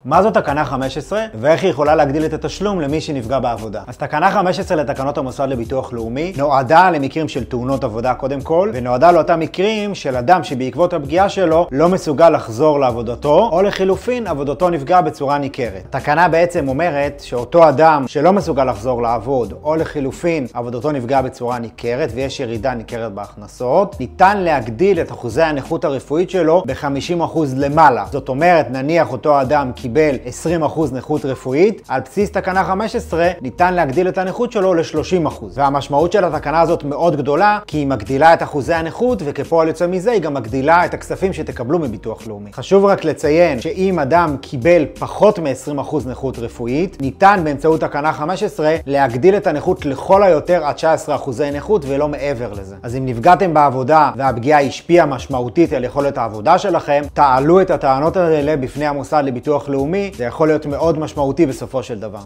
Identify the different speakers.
Speaker 1: מה זאת תקנה 15 ואיך היא יכולה להגדיל את התשלום למי שנפגע בעבודה? אז תקנה 15 לתקנות המוסד לביטוח לאומי נועדה למקרים של תאונות עבודה קודם כל, ונועדה לאותם מקרים של אדם שבעקבות הפגיעה שלו לא מסוגל לחזור לעבודתו, או לחילופין עבודתו נפגע בצורה ניכרת. התקנה בעצם אומרת שאותו אדם שלא מסוגל לחזור לעבוד, או לחילופין עבודתו נפגע בצורה ניכרת ויש ירידה ניכרת בהכנסות, ניתן להגדיל את אחוזי הנכות הרפואית שלו ב-50% למעלה. זאת אומרת, נניח אותו אדם קיבל 20% נכות רפואית, על בסיס תקנה 15 ניתן להגדיל את הנכות שלו ל-30%. והמשמעות של התקנה הזאת מאוד גדולה, כי היא מגדילה את אחוזי הנכות, וכפועל יוצא מזה היא גם מגדילה את הכספים שתקבלו מביטוח לאומי. חשוב רק לציין שאם אדם קיבל פחות מ-20% נכות רפואית, ניתן באמצעות תקנה 15 להגדיל את הנכות לכל היותר עד 19% נכות ולא מעבר לזה. אז אם נפגעתם בעבודה והפגיעה השפיעה משמעותית על יכולת העבודה שלכם, תעלו את הטענות האלה בפני המוסד לביטוח לאומי, זה יכול להיות מאוד משמעותי בסופו של דבר.